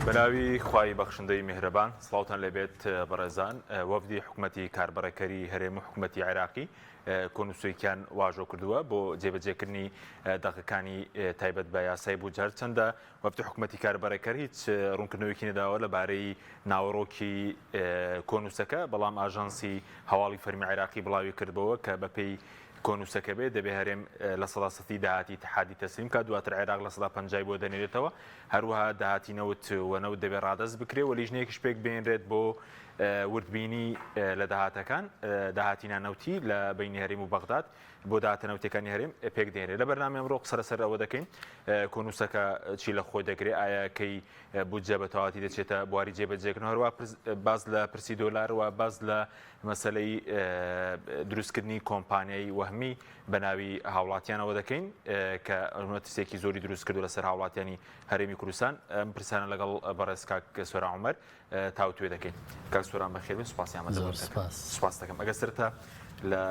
بەناوی خوای بەخشندەی میهرەبان سڵاوتان لەبێت بەڕێزان وەفدی حکوومەتی کاربڕێکەری هەرێم و حکوومەتی عێراقی کۆنووسیان واژۆ کردووە بۆ جێبەجێکردنی دەقەکانی تایبەت بە یاسای بوجار چەندە وەفدی حکوومەتی کاربڕێکەر هیچ ڕوونکردنەوەیکی نەداوە لەبارەی ناوەڕۆکی کۆنووسەکە بەڵام ئاژانسی هەواڵی فەرمی عێراقی بڵاوی کردبەوە کە بەپێی کۆنووسەکە بێت دەبێ هەرێم لە سەداسەتی داهاتی اتحادی تەسلیم کات دواتر عێراق لە 150 بۆ دەنێرێتەوە هەروەها داهاتینەوت وەنەوت دەبێت ڕادەست بکرێ و لیژنەیەکیش پێک بێنرێت بۆ وردبینی لە داهاتەکان داهاتینانەوتی لە بینی هەرێم و بەغداد بۆ داهاتەنەوتەکانی هەرێم پێک دێنرێت لە بەرنامە ئەمڕۆ قسە لەسەر ئەوە دەکەین کۆنووسەکە چی لە خۆی دەگرێت ئایا کەی بودجە بە تەواتی دەچێتە بواری جێبەجێکردن هەروە باز لە پرسی دۆلار و باز لە مەسەلەی دروستکردنی کۆمپانیای وەهمی بە ناوی هاوڵاتیانەوە دەکەین کە ئەمەتیسێکی زۆری دروست کردو لەسەر هاوڵاتیانی هەرێمی کوردستان ئەم پرسانە لەگەڵ بەڕێز کاک سۆرا عومەر تاوتوێ دەکەین. کاک سۆران بەخێر سوپاسیان سوپاس دەکەم. ئەگەر سەرەتا لە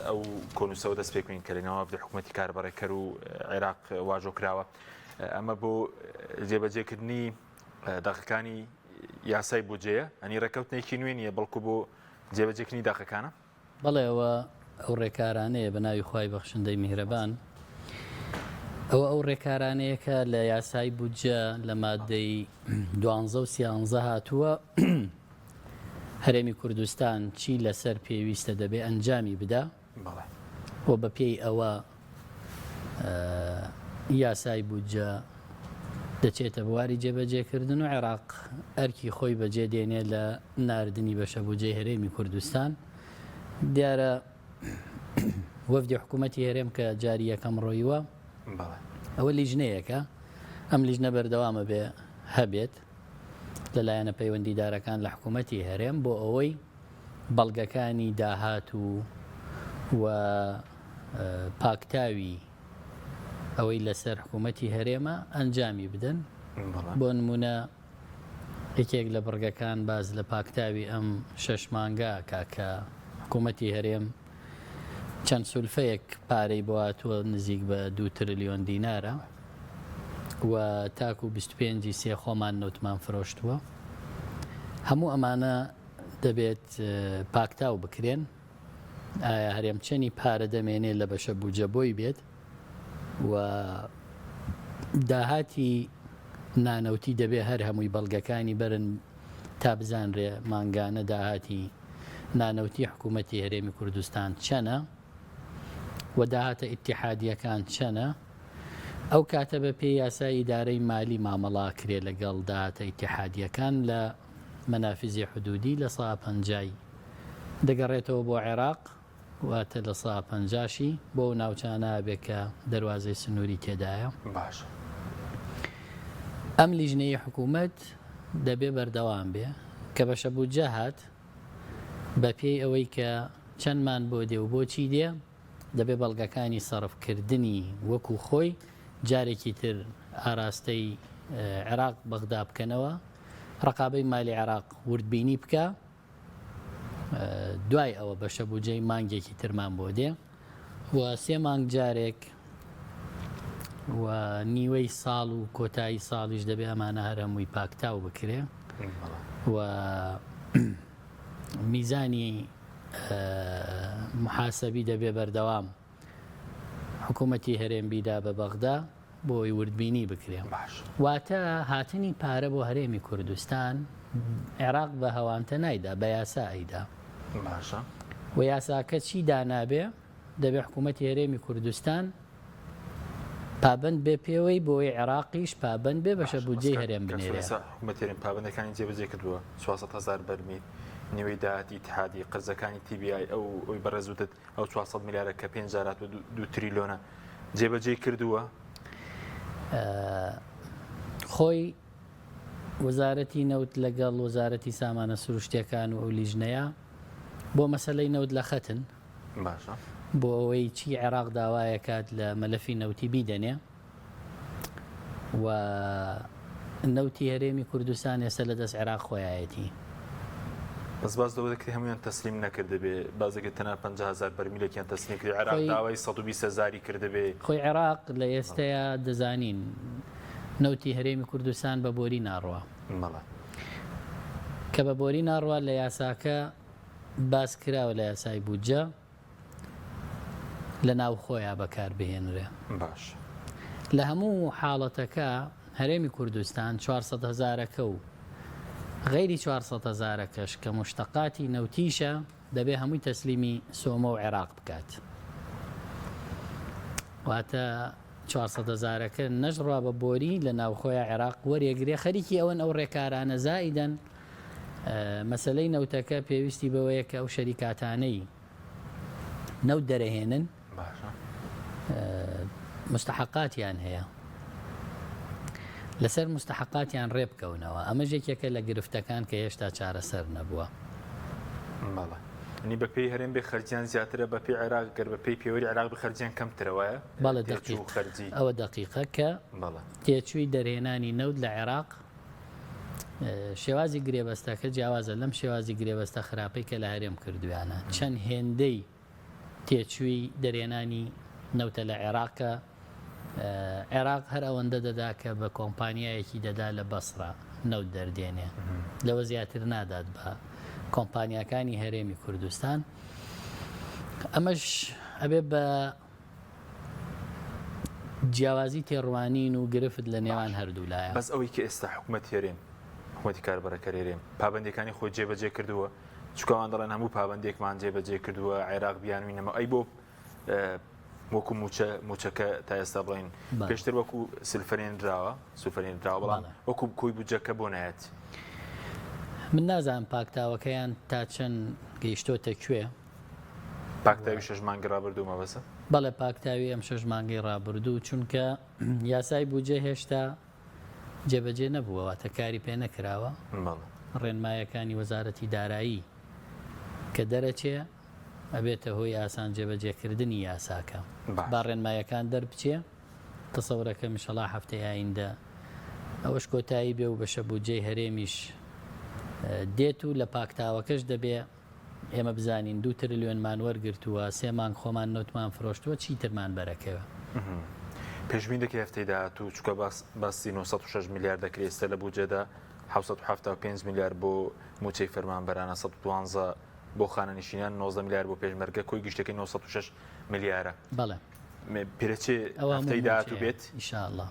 ئەو کۆنووسەوە دەست پێکوین کە لەناو وەفدی حکوومەتی کاربڕێکەر و عێراق واژۆ کراوە ئەمە بۆ جێبەجێکردنی داخەکانی یاسای بودجەیە ئەنی ڕێکەوتنێکی نوێ نیە بەڵکو بۆ جێبەجێکردنی داخەکانە؟ بەڵێ ئەو ڕێکارانەیە بە ناوی خوای بەخشندەی میهرەبان ئەو ڕێکارانەیە کە لە یاسای بودجە لە مادەی 12 و 13 هاتووە هەرێمی کوردستان چی لەسەر پێویستە دەبێ ئەنجامی بدا بۆ بە پێی ئەوە یاسای بودجە دەچێتە بواری جێبەجێکردن و عێراق ئەرکی خۆی بەجێ دێنێ لە ناردنی بەشە بودجەی هەرێمی کوردستان. دیارە وەفدی حکوومەتی هەرێم کە جاری یەکەم ڕۆیوە ئەوە لیژنەیەکە ئەم لیژنە بەردەوامە بێ هەبێت لەلایەنە پەیوەندیدارەکان لە حکوومەتی هەرێم بۆ ئەوەی بەڵگەکانی داهات و پاکتاوی ئەوەی لەسەر حکوومەتی هەرێمە ئەنجامی بدەن. بۆ نمونە یەکێک لە بڕگەکان باز لە پاکتاوی ئەم 6 مانگا کاکە حکوومەتی هەرێم چەند سولفەیەک پارەی بۆ هاتووە نزیک بە 2 تریلیۆن دینارە و تاکو 25 سێ خۆمان نوتمان فرۆشتووە. هەموو ئەمانە دەبێت پاکتاو بکرێن. ئایا هەرێم چەنی پارە دەمێنێت لە بەشە بودجە بۆی بێت و داهاتی نانەوتی دەبێ هەر هەمووی بەڵگەکانی بەرن تا بزانرێ مانگانە داهاتی نانەوتی حکوومەتی هەرێمی کوردستان چەنە و داهاتە ئیتیحادیەکان چەنە. ئەو کاتە بە پێی یاسای ئیدارەی مالی مامەڵا کرێ لەگەڵ داهاتە ئیتیحادیەکان لە مەنافیزی حدودی لە 150 دەگەڕێتەوە بۆ عێراق واتە لە 150شی بۆ ناوچانە بێ کە دەواازەی سنووری تێدایە. باش ئەم لیژنەی حکوومەت دەبێ بەردەوام بێ کە بەشە بودجە هات بە پێی ئەوەی کە چەندمان بۆ دێ و بۆچی دێ دەبێ بەڵگەکانی سەرفکردنی وەکو خۆی جارێکی تر ئاراستەی عێراق بەغدا بکەنەوە ڕقابەی مالی عێراق وردبینی بکە دوای ئەوە بەشە بودجەی مانگێکی ترمان بۆ دێ و 3 مانگ جارێک و نیوەی ساڵ و کۆتایی ساڵیش دەبێ ئەمانە هەر هەمووی پاکتاو بکرێ و میزانی محاسەبی دەبێ بەردەوام حکوومەتی هەرێم بیدا بە بەغدا بۆی وردبینی بکرێ. واتە هاتنی پارە بۆ هەرێمی کوردستان عێراق بە هەوانتە نایدا بە یاسا ئەیدا و یاساکە چی دانابێ دەبێ حکوومەتی هەرێمی کوردستان پابند بێ پێوەی بۆی عێراقیش پابند بێ بەشە بودجەی هەرێم بنێرێ. حکوومەتێرین پابندەکانی جێبەجێ کردووە 400,000 بەرمیل نوێی داهاتی اتحادی قرزەکانی TBI ئەوی بەڕێزوتت ئەو 400 میلیارە کە 5 جارات و 2 تریلیۆنە جێبەجێ کردووە. خۆی وەزارەتی نەوت لەگەڵ وەزارەتی سامانە سروشتیەکان و ئەو لیژنەیە بۆ مەسەلەی نەوت لە خەتن باشە بۆ ئەوەی چی عێراق داوایە کات لە مەلەفی نەوتی بیدەنێ و نەوتی هەرێمی کوردستان ێستا لە دەست عێراق خۆیایەتی. بەس باز دەوە دەکرێت هەمویان تەسلیم نەکردبێ بازێکێت تەنها 50,000 بەرمیلێکیان تەسلیم کرد عێراق داوای 120,000 کردبێ. خۆی عێراق لە ئێستەیە دەزانین نەوتی هەرێمی کوردستان بە بۆری ناڕوە کە بە بۆری ناڕوە لە یاساکە باس کراوە لە یاسای بودجە لە ناو خۆیان بەکاربهێنرێ. باش لە هەموو حاڵەتەکە هەرێمی کوردستان 400,000ەکە و غەیری 400,000ەکەش کە مشتەقاتی نەوتیشە دەبێ هەمووی تەسلیمی سۆمە و عێراق بکات. واتە 400,000ەکە نەژڕوا بە بۆری لە ناوخۆیە عێراق وەرێگرێ خەریکی ئەوەن ئەو ڕێکارانە زائیدەن. مەسلەی نەوتەکە پێویستی بەوەیە کە ئەو شەریکاتانەی نەوت دەرەهێنن مستحقاتیان هەیە لەسەر مستحقاتیان ڕێبکەونەوە. ئەمە ژێکێکە لە گرفتەکان کە هێشتا چارەسەر نەبووە. نی بە پێی هەرێم بێ خەرجیان زیاترە بە پێی عێراق گەر بە پێی پێوەری عێراق بە خەرجیان کەمترەوەیە. بەڵێ ئەوە دقیقە کە تێچووی دەرهێنانی نەوت لە عێراق شێوازی گرێبەستەکە جیاوازە لەم شێوازی گرێبەستە خراپەی کە لە هەرێم کردویانە. چەند هێندەی تێچووی دەرێنانی نەوتە لە عێراقە عێراق هەر ئەوەندە دەدا کە بە کۆمپانیایەکی دەدا لە بەسڕا نەوت دەردێنێ لەوە زیاتر نادات بە کۆمپانیاکانی هەرێمی کوردستان. ئەمەش ئەبێ بە جیاوازی تێڕوانین و گرفت لە نێوان هەردوو لایە. بەس ئەوەی کە ئێستا حکوومەت هێرێم حکوومەتی کاربەرەکە هێرێم پابندەکانی خۆی جێبەجێ کردووە چکەوان دەڵێن هەموو پابندێکمان جێبەجێ کردووە عێراق بیانوینەمە ئەی بۆ وەکو موچەکە تا ئێستا بڵین پێشتر وەکو سفرێنراوە بەڵام وەکو کۆی بودجەکە بۆ نایەت. من نازانم پاکتاوەکەیان تا چەند گەیشتۆتە کوێ. پاکتاوی 6 مانگی ڕابردوومە بەسە؟ بەڵێ پاکتاوی ئەم 6 مانگی ڕابردوو چونکە یاسای بودجە هێشتا جێبەجێ نەبووە واتە کاری پێ نەکراوە. ڕێنمایەکانی وەزارەتی دارایی کە دەرەچێ ئەبێتە هۆی ئاسان جێبەجێکردنی یاساکە با ڕێنمایەکان دەربچێ تەسەورەکە میشەڵا هەفتەی ئایندە ئەوەش کۆتایی بێ و بەشە بودجەی هەرێمیش دێت و لە پاکتاوەکەش دەبێ ئێمە بزانین 2 تریلیۆنمان وەرگرتووە 3 مانگ خۆمان نۆتمان فرۆشتووە چیترمان بەرەکەوە. پێشبین دەکە هەفتەی داهاتوو چکە باسی 906 میلیارد دەکرێستە لە بودجەدا 775 میلیارد بۆ موچەی فەرمانبەرانە 112 بۆ خانەنشینان 19 میلیارد بۆ پێشمەرگە کۆی گشتەکەی 906 میلیارە. بەڵێ پێرەچێ هەفتەی داهاتوو بێت ئینشاءالله.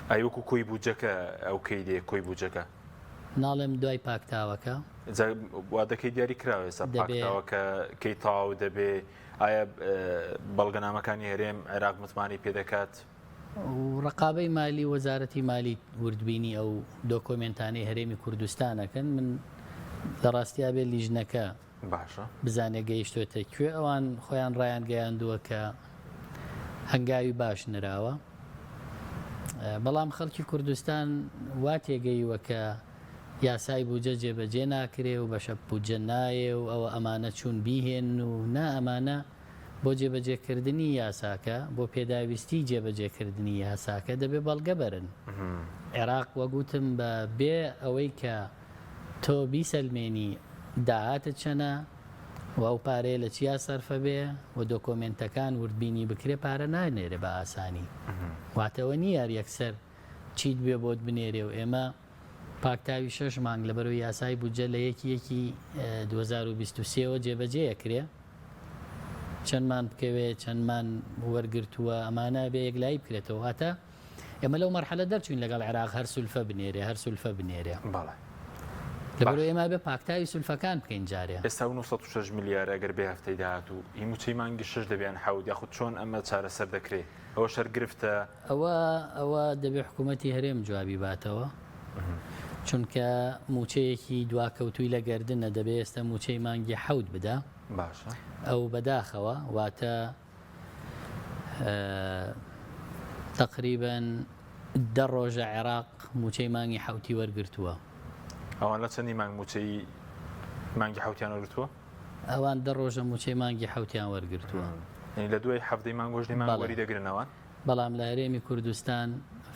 ئای وەکو کۆی بودجەکە ئەو کەی دێ کۆی بودجەکە ناڵێم دوای پاکتاوەکە وا دەکەی دیاری کراوە ئێستا پاکتاوەکە کەی تاو دەبێ ئایا بەڵگەنامەکانی هەرێم عێراق متمانی پێدەکات و ڕقابەی مالی وەزارەتی مالی وردبینی ئەو دۆکۆمنتانەی هەرێمی کوردستانەکەن. من لە ڕاستیا بێ لیژنەکە باشە بزانێ گەیشتوێتە کوێ ئەوان خۆیان ڕایان گەیاندووە کە هەنگاوی باش نراوە. بەڵام خەڵکی کوردستان وا تێگەیوە کە یاسای بودجە جێبەجێ ناکرێ و بەشە بودجە نایە و ئەوە ئەمانە چوون بیهێن و نا ئەمانە بۆ جێبەجێکردنی یاساکە بۆ پێداویستی جێبەجێکردنی یاساکە دەبێ بەڵگە بەرن. عێراق وەگوتم بە بێ ئەوەی کە تۆ بیسەلمێنی داهاتت چەنە و ئەو پارەیە لە چیا سەرفە بێ و دۆکۆمنتەکان وردبینی بکرێ پارە نانێرێ بە ئاسانی. واتەوە نیە یەکسەر چیت بێ بۆت بنێرێ و ئێمە پاکتاوی 6 مانگ لەبەرەوەی یاسای بودجە لە یەکی 2023ەوە جێبەجێیەکرێ چەندمان بکەوێ چەندمان وەرگرتووە ئەمانە بێ یەکلایی بکرێتەوە. هاتە ئێمە لەو مەرحەلە دەرچوین لەگەڵ عێراق هەر سولفە بنێرێ هەر سولفە بنێرێ لەبەرەوەی ئێمە بێ پاکتاوی سولفەکان بکەین جارێ. ئێستا 906 میلیارد ئەگەر بێ هەفتەی داهاتوو هی موچەی مانگی 6 دەبیان حەوت یاخود چۆن ئەمە چارەسەر دەکرێت ئەوە شەرگرفتە ئەوە دەبێ حکوومەتی هەرێم جوابی باتەوە چونکە موچەیەکی دواکەوتووی لە گەردنە دەبێ ئێستا موچەی مانگی حەوت بدە. باشە ئەو بەداخەوە واتە تقریباً 10 ڕۆژە عێراق موچەی مانگی حەوتی وەرگرتووە. ئەوان لە چەندی مانگ موچەی مانگی حەوتیان وەرگرتووە؟ ئەوان 10 ڕۆژە موچەی مانگی حەوتیان وەرگرتووە. لە دوای هەفتەی مانگۆژنی مانگوەری دەگرنەوە. بەڵام لە هەرێمی کوردستان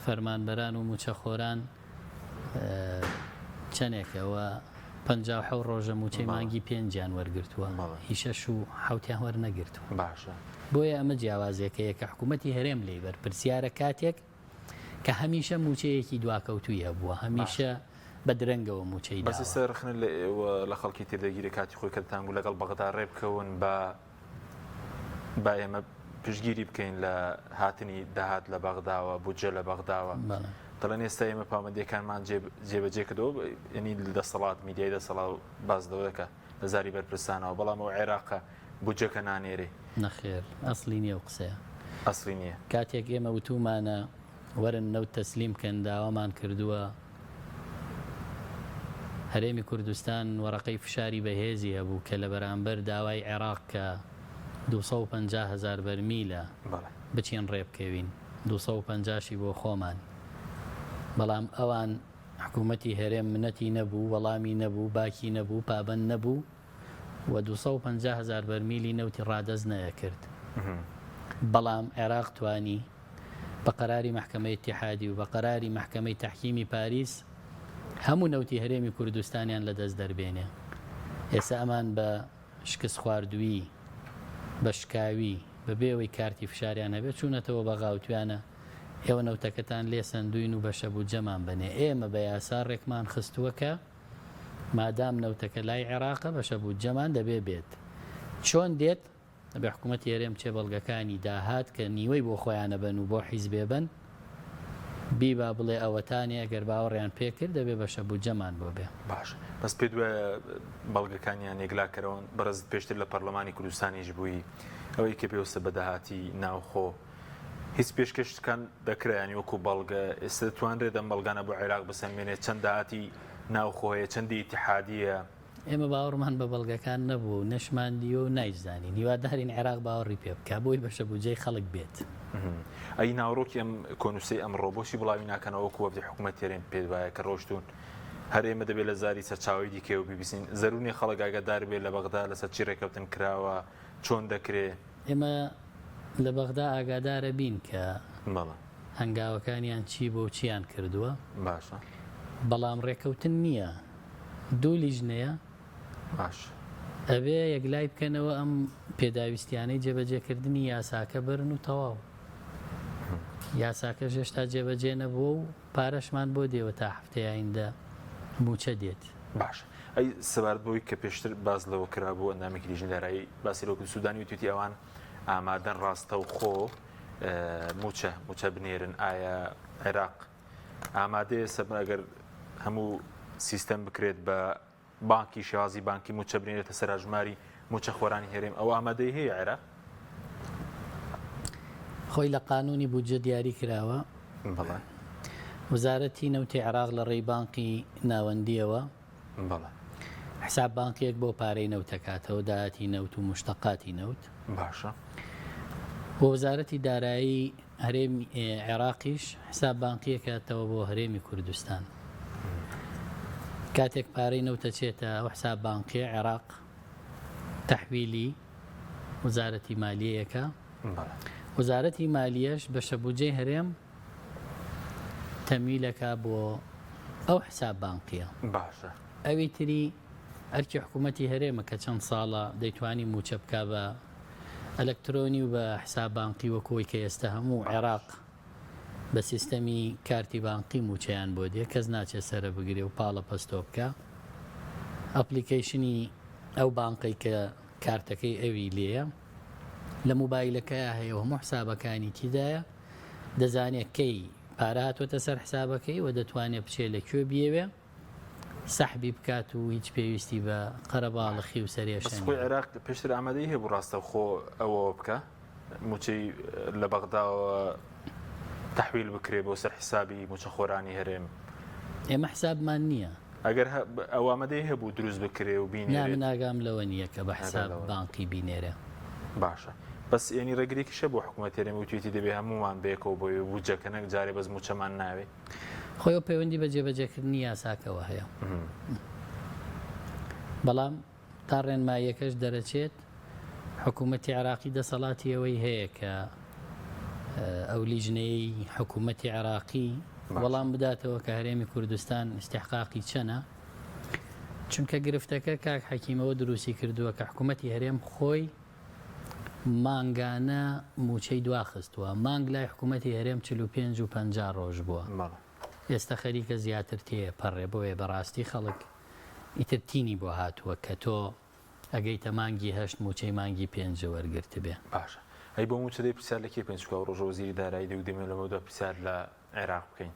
فەرمانبەران و موچەخۆران چەندێکەوە 57 ڕۆژە موچەی مانگی 5یان وەرگرتووە هیچەش و حوتیان وەرنەگرتووە. باشە بۆیە ئەمە جیاوازێکەیە کە حکوومەتی هەرێم لێبەر پرسیارە کاتێک کە هەمیشە موچەیەکی دواکەوتوی هەبووە هەمیشە بە درەنگەوە موچەی بەس سەرخن لە خەڵکی تێدەگیری کاتی خۆی کەتانگو لەگەڵ بەغدا ڕێبکەون با ئێمە پشتگیری بکەین لە هاتنی داهات لە بەغداوە بودجە لە بەغداوە دەڵێن ئێستا ئێمە پامەندیەکانمان جێبەجێ کردەوە ینی دەسەڵات میدیای دەسەڵات باز دەکە لە زاری بەرپرسانەوە بەڵام ئەو عێراقە بودجەکە نانێرێ نەخێر ئەسلی نییە و قسەیە ئەسلی نییە کاتێک ئێمە وتومانە وەرن نەوت تەسلیم کەن داوامان کردووە هەرێمی کوردستان وەرەقەی فشاری بەهێزی هەبوو کە لە بەرامبەر داوای عێراق کە 250,000 بەرمیلە بچین ڕێبکەوین 250شی بۆ خۆمان بەڵام ئەوان حکوومەتی هەرێم منەتی نەبوو وەڵامی نەبوو باکی نەبوو پابەن نەبوو و 250,000 بەرمیلی نەوتی ڕادەز نەیەکرد بەڵام عێراق توانی بە قەراری محکەمەی اتحادی و بە قەراری محکەمەی تەحکیمی پاریس هەموو نەوتی هەرێمی کوردستانیان لەدەست دەربێنێ ئێستا ئەمان بە شکست خواردووی بە شکاوی بەبێەوەی کارتی فشاریان هەبێت چوونەتەوە بە غاوتوانە ئێوە نەوتەکەتان لێ سندوین و بەشە بوو جەمان بنێ ئێمە بە یاسا ڕێکمان خستووەکە مادام نەوتەکە لای عێراقە بەشە بوو جەمان دەبێ بێت چۆن دێت بە حکوومەتی هەرێم چێ بەڵگەکانی داهات کە نیوەی بۆ خۆیانە بن و بۆ حیزبێ بن بیبا بڵێ ئەوەتانی ئەگەر باوەڕیان پێکرد دەبێ بەشە بوو جەمان بۆ بێ باش بەس پێ دوێ بەڵگەکانیان یەکلاکەرەوەن بەڕێز پێشتر لە پەرلەمانی کوردستانیش بووی ئەوەی کە پێوەستە بە داهاتی ناوخۆ هیچ پێشکەشتەکان دەکرایانی وەکو بەڵگە ئێستا توانرێت ئەم بەڵگانە بۆ عێراق بسەمێنێت چەند داهاتی ناوخۆیە چەندی ئیتیحادیە ئێمە باوەڕمان بە بەڵگەکان نەبوو نەشماندیە و نایزانی هیوادارین عێراق باوەڕی پێ بکە بۆی بەشە بوجەی خەڵک بێت ئەی ناوڕۆکی ئەم کۆنووسی ئەم ڕۆبۆشی بڵاوی ناکەنەوە وەکو وەفدی حکوومەتی هەرێم پێ وایە کە ڕۆشتون هەر ئێمە دەبێت لە زاری سەرچاوی دیکە و بیبیسین زەرونی خەڵک ئاگادار بێت لە بەغدا لەسەر چی ڕێکەوتن کراوە چۆن دەکرێت ئێمە لە بەغدا ئاگادارە بین کە هەنگاوەکانیان چی بۆ چیان کردووە باشە بەڵام ڕێکەوتن نییە دوو لیژنەیە باش ئەبێ یەکلای بکەنەوە ئەم پێداویستیانەی جێبەجێکردنی یاساکە برن و تەواو یاساکە هێشتا جێبەجێ نەبووە و پارەشمان بۆ دێوە تا هەفتەیەیندا موچە دێت باش ئەی سەبارەت بۆی کە پێشتر باز لەوە کرابوو ئەندامێکی لیژنەدارایی باسی لەوەکو سوودانی و توتی ئەوان ئامادەن ڕاستە و خۆ موچە بنێرن ئایا عێراق ئامادەیە سەبن ئەگەر هەموو سیستەم بکرێت بە بانکی شێوازی بانکی موچە بنێرێتە سەراژماری موچە خۆرانی هەرێم ئەو ئامادەی هەیە عێراق خۆی لە قانونی بودجە دیاری کراوە وزارەتی نەوتی عێراق لە ڕێی بانکی ناوەندیەوە حساب بانکێک بۆ پارەی نەوتەکاتەوە داهاتی نەوت و مشتەقاتی نەوت باشە بۆ وزارەتی دارایی هەرێمی عێراقیش حساب بانکیەکاتەوە بۆ هەرێمی کوردستان کاتێک پارەی نەوتەچێتە ئەو حساب بانکی عێراق تەحویلی وزارەتی مالیەیەکە وزارەتی مالیەش بە شەبوجەی هەرێم تەمیلەکە بۆ ئەو حساب بانکیە باشە ئەوی تری ئەرکی حکوومەتی هەرێمە کە چەند ساڵە دەیتوانی موچە بکە بە ئەلەکترۆنی و بە حساب بانکی وەکۆی کە ئێستا هەموو عێراق بە سیستەمی کارتی بانقی موچەیان بۆ دێ کەس ناچێت سەرە بگرێ و پاڵە پەستۆ بکە ئەپلیکیشنی ئەو بانقی کە کارتەکەی ئەوی لێیە لە موبایلەکەی هەیە و هەموو حسابەکانی تیدایە دەزانێت کەی پارە هاتوۆتە سەر حسابەکەی و دەتوانێت بچێت لەکوێ بێوێ سەحبی بکات و هیچ پێویستی بە قەرەباڵخی و سەرێشە عێراق پێشتر ئامادەی هەیە بۆ ڕاستە خۆ ئەوە بکە موچەی لە بەغداوە تحویل بکرێ بۆ سەر حسابی موچە خۆرانی هەرێم ئێمە حسابمان نییە ئەگەر ئەوامەدەی هەبوو دروست بکرێ و بینێ ناگام لەوە نییە کە بە حساب بانکی بینێرە باشە بەس ینی ڕێگریکیشە بۆ حکوومەت هەرێم و توێتی دەبێ هەمومان بێکەوە بۆی بوجەکە نەک جارێ بەس موچەمان ناوێ خۆی پەیوەندی بە جێبەجێکردنی یاساکەوە هەیە بەڵام تا ڕێنماییەکەش دەرەچێت حکوومەتی عێراقی دەسەڵاتی ئەوەی هەیە کە ئەو لیژنەی حکوومەتی عێراقی وەڵام بداتەوە کە هەرێمی کوردستان استحقاقی چەنە چونکە گرفتەکە کاک حەکیمەوە دروستی کردووە کە حکوومەتی هەرێم خۆی مانگانە موچەی دواخستووە مانگ لای حکوومەتی هەرێم 45 و 50 ڕۆژ بووە ئێستا خەریکە زیاتر تێ پەڕێ بۆیە بەڕاستی خەڵک ئیترتینی بۆ هاتووە کە تۆ ئەگەیتە مانگی هەشت موچەی مانگی 5 وەرگرت بێ باشە ئەی بۆ موچە دەی پرسیار لەکێ پێنج ڕۆژە وەزیری دارایی دەی دەمێت لەمەدا پرسیار لە عێراق بکەین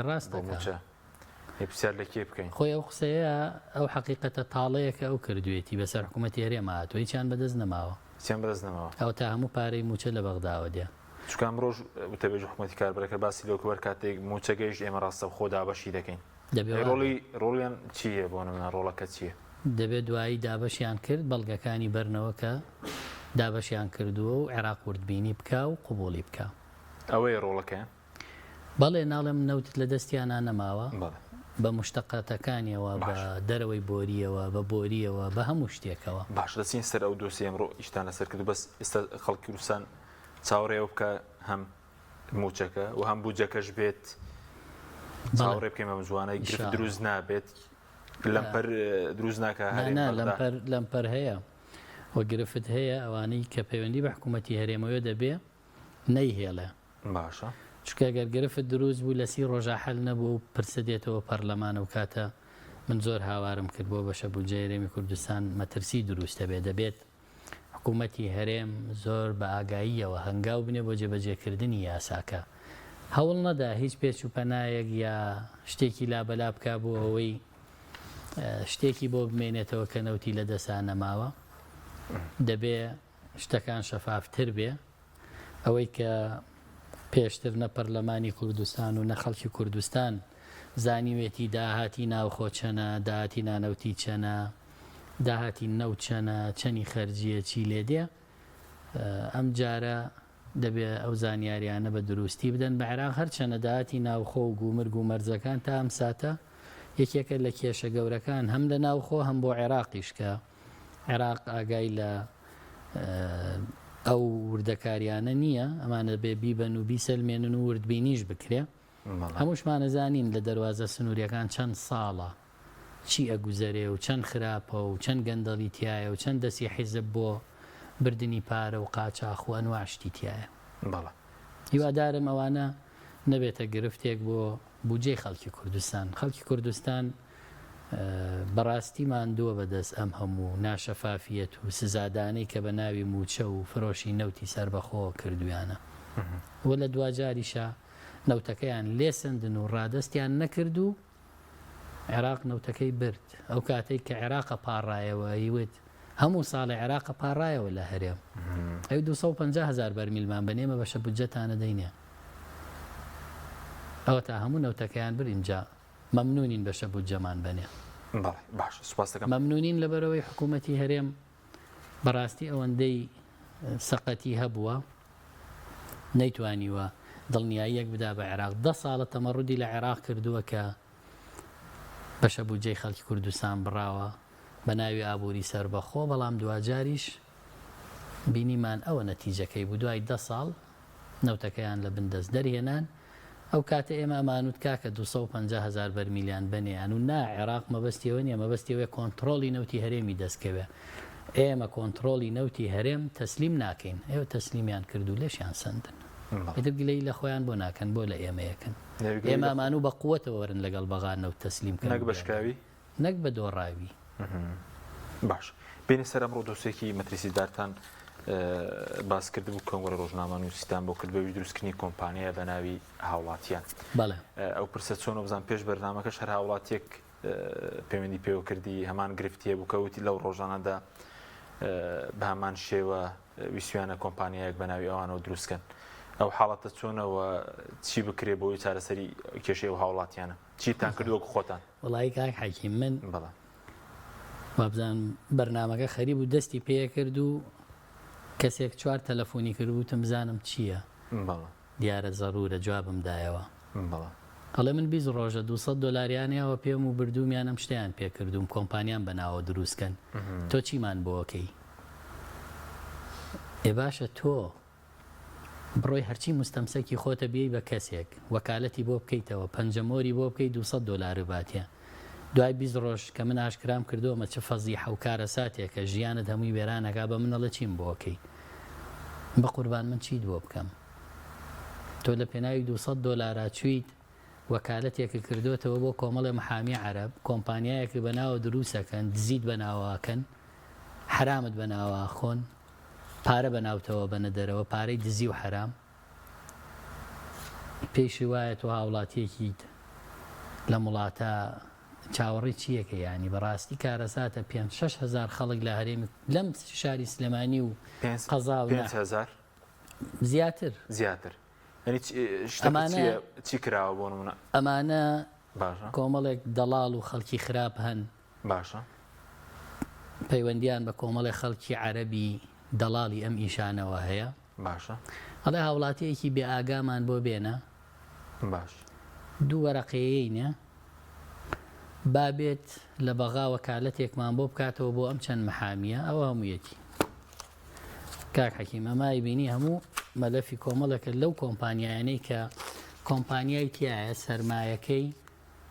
ڕاستەکە پرسیار لە کێ بکەین خۆی ئەو قسەیە ئەو حقیقەتە تاڵەیەکە ئەو کردوێتی بەسەر حکوومەتی هەرێمە هاتووە هیچیان بەدەست نەماوە چیان بەدەست نەماوە ئەو تا هەموو پارەی موچە لە بەغداوە دێ چکام ڕۆژ وتەبێژ حکوومەتی کاربەرەکە باسی لەوکوەر کاتێک موچە گەیشت ئێمە ڕاستە خۆدا بەشی دەکەین ڕۆڵیان چییە بۆ نمونە ڕۆڵەکە چییە دەبێت دوایی دابەشیان کرد بەڵگەکانی بەرنەوە کە دابەشیان کردووە و عێراق وردبینی بکە و قوبوڵی بکە ئەوەیە ڕۆڵەکە بەڵێ ناڵێم نەوتت لە دەستیانە نەماوە بە مشتەقاتەکانیەوە بە دەرەوەی بۆریەوە بە بۆریەوە بە هەموو شتێکەوە باش دەچین سەر ئەو دۆسی ئەمڕۆ ئیشتان لەسەر کرد بەس ئێستا خەڵکی کوردستان چاوەڕێوە بکە هەم موچەکە و هەم بوجەکەش بێت چاوەڕێ بکەین بەم جوانەی گرفت دروست نابێت لەمپەر دروست ناکە لەمپەر هەیە وە گرفت هەیە ئەوانەی کە پەیوەندی بە حکوومەتی هەرێمەوە دەبێ نەیهێڵێ باشە چکە گەر گرفت دروست بوو لە 30 ڕۆژە حەل نەبوو و پرسە دێتەوە پەرلەمانە و کاتە من زۆر هاوارم کرد بۆ بەشە بودجەی هەرێمی کوردستان مەترسی دروستە بێ دەبێت حکوومەتی هەرێم زۆر بە ئاگاییەوە هەنگاو بنێ بۆ جێبەجێکردنی یاساکە هەوڵ نەدا هیچ پێچ و پەنایەک یا شتێکی لابەلا بکە بۆ ئەوەی شتێکی بۆ بمێنێتەوە کە نەوتی لە دەسان نەماوە دەبێ شتەکان شەفافتر بێ ئەوەی کە پێشتر نە پەرلەمانی کوردستان و نە خەڵکی کوردستان زانیوێتی داهاتی ناوخۆ چەنە داهاتی نانەوتی چەنە داهاتی نەوت چەنە چەنی خەرجیە چی لێ دێ ئەم جارە دەبێ ئەو زانیاریانە بە دروستی بدەن بە عێراق هەرچەنە داهاتی ناوخۆ و گومرگ و مەرجەکان تا ئەم ساتە یەکێکە لە کێشە گەورەکان هەم لە ناوخۆ هەم بۆ عێراقیش کە عێراق ئاگای لە ئەو وردەکاریانە نییە ئەمانە بێ بیبەن و بیسەلمێنن و وردبینیش بکرێ هەمووشمانە زانین لە دەواازە سنووریەکان چەند ساڵە چی ئەگوزەرێ و چەند خراپە و چەند گەندەڵی تایە و چەند دەستی حیزب بۆ بردننی پارە و قاچاخ و ئەنواشتی تایە هیوادارم ئەوانە نەبێتە گرفتێک بۆ بودجەی خەڵکی کوردستان خەڵکی کوردستان بەڕاستی ماندووە بەدەست ئەم هەموو ناشەفافیەت و سزادانەی کە بە ناوی موچە و فرۆشی نەوتی سربەخۆ کردویانە وە لە دواجاریشە نەوتەکەیان لێسەندن و ڕادستیان نەکرد و عێراق نەوتەکەی برد ئەو کاتێک کە عێراقە پاڕایەوە هیوت هەموو ساڵی عێراقە پاڕایەوە لە هەرێم ئەو 250,000 بەرمیلمان بەنێمە بەشە بودجەتانە دەینێ ئەوە تا هەموو نەوتەکەیان بر اینجا مەمنونین بەشە بودجەمان بنێ باش سوپاس دەکەم مەمنونین لەبەرەوەی حکوومەتی هەرێم بەڕاستی ئەوەندەی سەقەتی هەبووە نەیتوانیوە دڵنیاییەک بدا بە عێراق 10 ساڵە تەمەڕودی لە عێراق کردووە کە بەشە بودجەی خەڵکی کوردستان بڕاوە بە ناوی ئابووری سربەخۆ بەڵام دواجاریش بینیمان ئەوە نەتیجەکەی بوو دوای 10 ساڵ نەوتەکەیان لە بندەست دەرهێنان ئەو کاتە ئێمە ئەمانوت کاکە 250,000 بەرمیلیان بنیان و نا عێراق مەبەستیەوە نیە مەبەستیەوە کۆنتترۆلی نەوتی هەرێمی دەستکەوێ ئێمە کۆنتترۆلی نەوتی هەرێم تەسلیم ناکەین ئێوە تەسلیمیان کردو لێشیان سندن ئیترگلەی لە خۆیان بۆ ناکەن بۆ لە ئێمەیەکەن ئێمە ئەمان و بە قووەتەوە وەرن لەگەڵ بەغان نەوت تەسلیم نەک بەشکاوی نەک بە دۆڕاوی باش بینی سەر ئەمڕۆ دۆسێکی مەترسی دارتان باس کرد بوو کۆنگڕە ڕۆژنامە نووسیستان بۆ کردبەوەی دروستکردنی کۆمپانیایە بە ناوی هاوڵاتیان بەڵێ ئەو پرسە چۆنە بزان پێش بەرنامەکەش هەر هاوڵاتیەک پەیوەندی پێوە کردی هەمان گرفتیە بوو کەوتی لەو ڕۆژانەدا بە هەمان شێوە ویسویانە کۆمپانیایەک بە ناوی ئەوانەوە دروستکەن ئەو حاڵەتە چۆنەوە چی بکرێ بۆی چارەسەری کێشەی و هاوڵاتیانە چیتان کردووە خۆتان وڵی کاک حەکیم من بەڵێ وابزان بەرنامەکە خەریب و دەستی پێ کرد و کەسێک 4 تەلەفۆنی کردبووتم بزانم چییە دیارە زەڕورە جوابم دایەوە هەڵێ من 20 ڕۆژە 200 دۆلاریانیەوە پێم و بردومیانم شتیان پێ کردوم کۆمپانیان بەناوە دروستکەن تۆ چیمان بۆکەی ئێ باشە تۆ بڕۆی هەرچی مستەمسەکی خۆتە بیەی بە کەسێک وەکالەتی بۆ بکەیتەوە پەنجەمۆری بۆ بکەیت 200 دۆلار باتیە دوای 20 ڕۆژ کە من ئاشکرام کردووەمە چه فەزی حەوکارە ساتێک کە ژیانت هەمووی وێرانەکە بە منەڵە چیم بۆکەی بە قوربان من چیت بۆ بکەم تۆ لە پێناوی $200 چویت وەکالەتێکە کردوێتەوە بۆ کۆمەڵی محامی عەرەب کۆمپانیایەکە بەناوە دروستەکەن دزیت بەناواکەن حرامت بەناوا خۆن پارە بەناوتەوە بەنە دەرەوە پارەی دزی و حرام پێشی وایە تۆ هاوڵاتیەکی لە وڵاتە چاوەڕی چیەکە ینی بەڕاستی کارەساتە 5,000 خەڵک لە هەرێمی لەم شاری سلێمانی و قەزا 5,000 زیاتر ئەمانە چی کراوە بۆ نمونە ئەمانە باشە کۆمەڵێک دەڵاڵ و خەڵکی خراپ هەن باشە پەیوەندیان بە کۆمەڵی خەڵکی عەرەبی دەڵاڵی ئەم ئیشانەوە هەیە باشە ئەڵێ هاوڵاتیەکی بێ ئاگامان بۆ بێنە باش دوو وەرەقەیەینە بابێت لە بەغا وەکالەتێکمان بۆ بکاتەوە بۆ ئەم چەند مەحامیە ئەوە هەموویەتی کاک حەکیم ئەمای بینی هەموو مەلەفی کۆمەڵەکە لەو کۆمپانیایانەی کە کۆمپانیای تایە سەرمایەکەی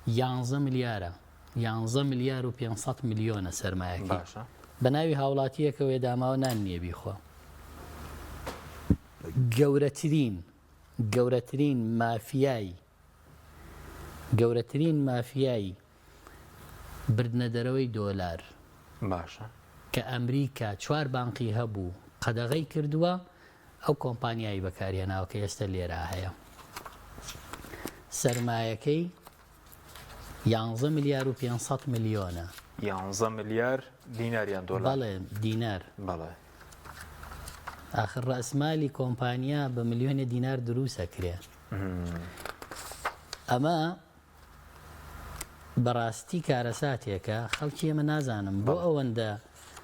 11 ملیارە 11 ملیار و 500 میلیۆنە سەرمایەکەی باشە بەناوی هاوڵاتیەکەوێ داماوە نان نییە بیخۆ گەورەترین مافیایی بردنەدەرەوەی دۆلار باشە کە ئەمریکا 4 بانقی هەبوو قەدەغەی کردووە ئەو کۆمپانیایی بەکارهێناوە کە ئێستا لێرە هەیە سەرمایەکەی 11 ملیار و 500 میلیۆنە 11 ملیار دیناریان دۆلار بەڵێ دینار بەڵێ آخر ڕەسمالی کۆمپانیا بە ملیۆنی دینار دروستە کرێ ئەمە بەڕاستی کارەساتێکە خەڵکی ئێمە نازانم بۆ ئەوەندە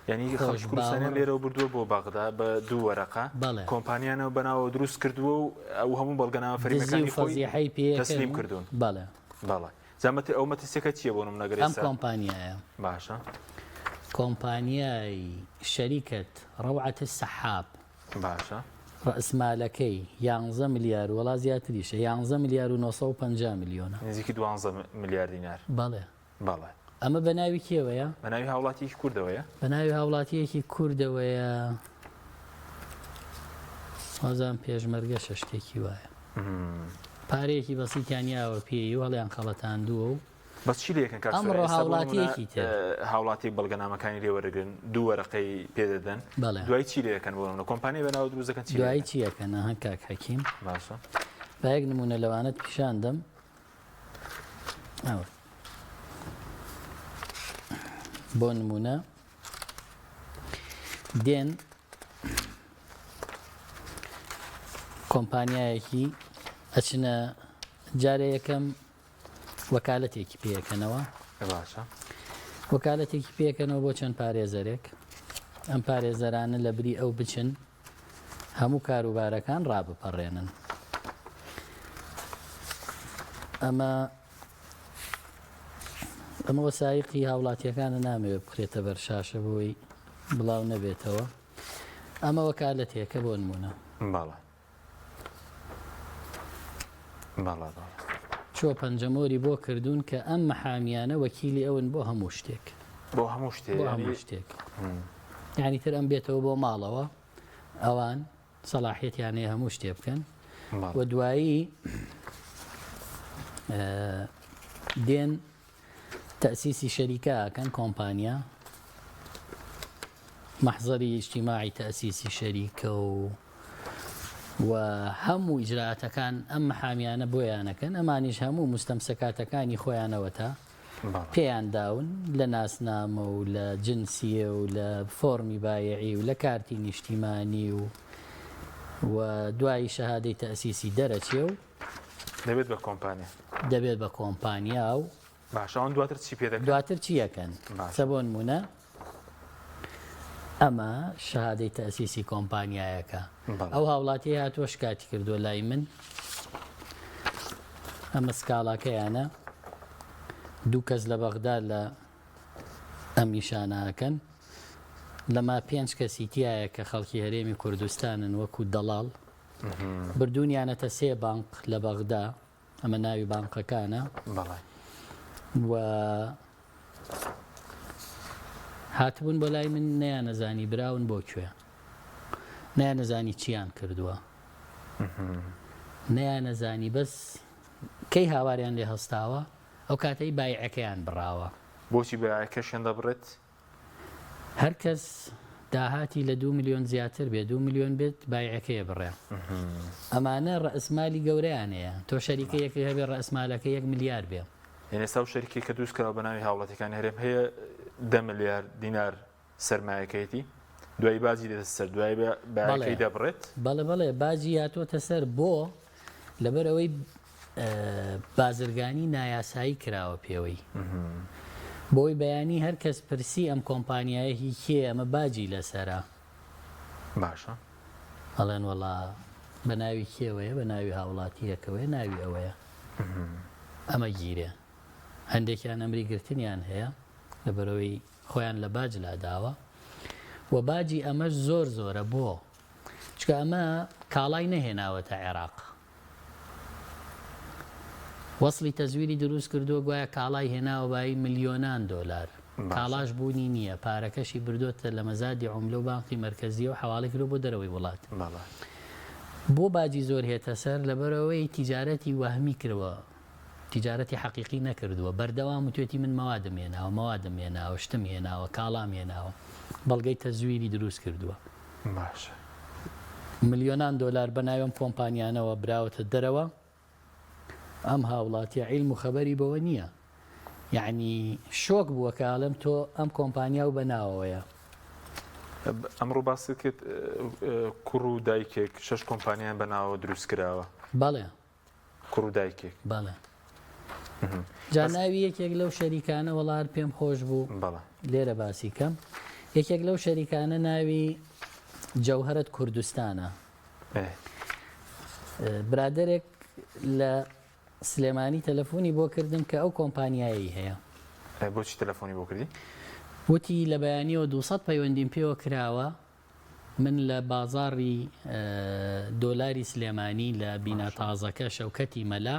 ینی خۆشکوسانە لێرە بردووە بۆ بەغدا بە دوو وەرەقە کۆمپانیانەوە بەناوە دروست کردووە و ئەو هەموو بەڵگەناوە فەرمیەکانی خۆی تەسلیم کردوون بەڵێ بەڵێ زەمەتی ئەو مەترسیەکە چییە بۆ نمونەگەر ئەم کۆمپانیایە باشە کۆمپانیای شەریکەت ڕەوعەتە سەحاب باشە ڕەسمالەکەی 11 ملیار وڵا زیاتریشە 11 ملیار و 950 میلیۆنە نزیکی 12 ملیار دینار بەڵێ بەڵێ ئەمە بەناوی کێوەیە بەناوی هاوڵاتیەکی کوردەوەیە بەناوی هاوڵاتیەکی کوردەوەیە وازان پێشمەرگەشە شتێکی وایە پارەیەکی بەسییتیانیاوە پێی و هەڵیان خەڵەتاندووە و بەس چی لەکەن ئەمڕۆ هاوڵاتیەکی تر هاوڵاتی بەڵگەنامەکانی لێوەرەگرن دوو وەرەقەی پێدەدەن دوای چی لەکەن بۆ کۆمپانی بەناو دروستەکەن چی دوای چیەکەنە هەن کاک حەکیم باشە بەیەک نمونە لەوانت پیشاندەم بۆ نمونە دێن کۆمپانیایەکی ئەچنە جارە یەکەم وەکالەتێکی پێەکەنەوە باشە وەکالەتێکی پێکەنەوە بۆ چەند پارێزەرێک ئەم پارێزەرانە لە بری ئەو بچن هەموو کاروبارەکان ڕابپەڕێنن ئەمە وەسایقی هاوڵاتیەکانە نامەوێت بخرێتە بەرشاشە بۆی بڵاو نەبێتەوە ئەمە وەکالەتێکە بۆ نمونە باڵە باڵە چۆ پەنجەمۆری بۆ کردوون کە ئەم مەحامیانە وەکیلی ئەون بۆ هەموو شتێک بۆ هەموو شتێک یعنی تر ئەم بێتەوە بۆ ماڵەوە ئەوان سەلاحیەتیانەیە هەموو شتێ بکەن و دوایی دێن تەسیسی شەریکەکەن کۆمپانیا مەحزەری ئیجتیماعی تەسیسی شەریکە و هەموو ئیجراعەتەکان ئەم مەحامیانە بۆیانەکەن ئەمانیش هەموو مستەمسەکاتەکانی خۆیانەوەتە پێیان داون لە ناسنامە و لە جنسیە و لە فۆرمی بایعی و لە کارتی نیشتیمانی و دوایی شەهادەی تەسیسی دەرەچێ و دەبێت بە کۆمپانیا و باشەوان دواتر چی پێ دەکەن دواتر چیەکەن چە بۆ نمونە ئەمە شەهادەی تەسیسی کۆمپانیایەکە ئەو هاوڵاتی هاتووە شکاتی کردووە لای من ئەمە سکاڵاکەیانە دوو کەس لە بەغدا لە ئەم نیشانەکەن لەما 5 کەسی تایە کە خەڵکی هەرێمی کوردستانن وەکو دەڵاڵ بردوونیانەتە 3 بانق لە بەغدا ئەمە ناوی بانقەکانە و هاتبوون بۆ لای من نەیانەزانی براون بۆ کوێ نەیانەزانی چیان کردووە نەیانەزانی بەس کەی هاواریان لێ هەستاوە ئەو کاتەی بایعەکەیان بڕاوە بۆچی بایعەکەشیان دەبڕێت هەر کەس داهاتی لە 2 ملیۆن زیاتر بێت 2 ملیۆن بێت بایعەکەیە بڕێ ئەمانە ڕەئسمالی گەورەیان هەیە تۆ شەریکەیەکی هەبێ ڕەئسمالەکە 1 ملیار بێ یعنی ئێستا و شەریکی کە دروستکراوە بە ناوی هاوڵاتیەکانی هەرێم هەیە 10 ملیار دینار سەرمایەکەیەتی دوای بازی دێتە سەر دوای بایعەکەی دەبڕێت بەڵێ باجی هاتوۆتە سەر بۆ لەبەر ئەوەی بازرگانی نایاسایی کراوە پێوەی بۆی بەیانی هەر کەس پرسی ئەم کۆمپانیایەکی کێ ئەمە باجی لەسەرە باشە هەڵێن وەڵا بە ناوی کێوەیە بە ناوی هاوڵاتیەکەوەی ناوی ئەوەیە ئەمە گیرێ هەندێکیان ئەمری گرتنیان هەیە لەبەرەوەی خۆیان لە باج لاداوە و باجی ئەمەش زۆر زۆرە بۆ چکە ئەمە کاڵای نەهێناوەتە عێراق وەصلی تەزویری دروست کردووە گوایە کاڵای هێناوە بای ملیۆنان دۆلار کاڵاش بوونی نییە پارەکەشی بردوۆتە لە مەزادی عوملە و بانقی مرکزیە و حواڵی کرد بۆ دەرەوەی وڵات بۆ باجی زۆر هێتە سەر لەبەرەوەی تیجارەتی وەهمی کردووە تیجارەتی حەقیقی نەکردووە بەردەوام وتێتی من مەوادم هێناوە شتم هێناوە کاڵام هێناوە بەڵگەی تەزویری دروست کردووە باشە ملیۆنان دۆلار بە ناوێم کۆمپانیانەوە براوەتە دەرەوە ئەم هاوڵاتیە عیلم و خەبەری بەوە نییە یعنی شۆک بووە کە ئاڵم تۆ ئەم کۆمپانیا و بەناوەیە ئەمڕۆ باست کرد کوڕ و دایکێک 6 کۆمپانیان بەناوە دروست کراوە بەڵێ کوڕ و دایکێک بەڵێ جا ناوی یەکێک لەو شەریکانە وەڵار پێم خۆش بوو لێرە باسی کەم یەکێک لەو شەریکانە ناوی جەوهەرەت کوردستانە برادێک لە سلێمانی تەلەفۆنی بۆ کردم کە ئەو کۆمپانیایی هەیە بۆچی تەلەفۆنی بۆ کردی؟ وتی لە بەیانیەوە 200 پەیوەندیم پێوە کراوە من لە بازاڕی دۆلاری سلێمانی لە بینە تازەکە شەوکەتی مەلا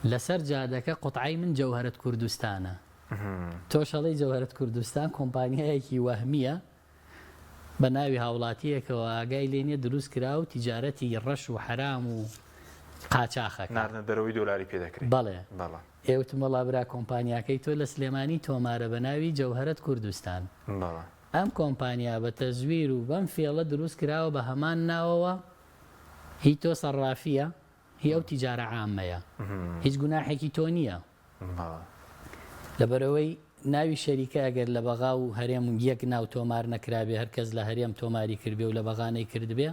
لەسەر جادەکە قوتعی من جەوهەرەت کوردستانە تۆشەڵی جەوهەرەت کوردستان کۆمپانیایەکی وەهمیە بە ناوی هاوڵاتیەکەوە ئاگای لێنێ دروست کرا و تیجارەتی ڕەش و حرام و قاچاخەکە ناردنە دەرەوەی دۆلاری پێ دەکرێت بەڵێ ئێوتم وەڵا برا کۆمپانیاکەی تۆ لە سلێمانی تۆمارە بە ناوی جەوهەرەت کوردستان ئەم کۆمپانیا بە تەزویر و بەم فێڵە دروست کراوە بە هەمان ناوەوە هی تۆ سەرڕافیە هی ئەو تیجارە عامەیە هیچ گوناحێکی تۆ نییە لەبەرەوەی ناوی شەریکە ئەگەر لە بەغا و هەرێم یەک ناو تۆمار نەکرابێ هەرکەس لە هەرێم تۆماری کردبێ و لە بەغانەی کردبێ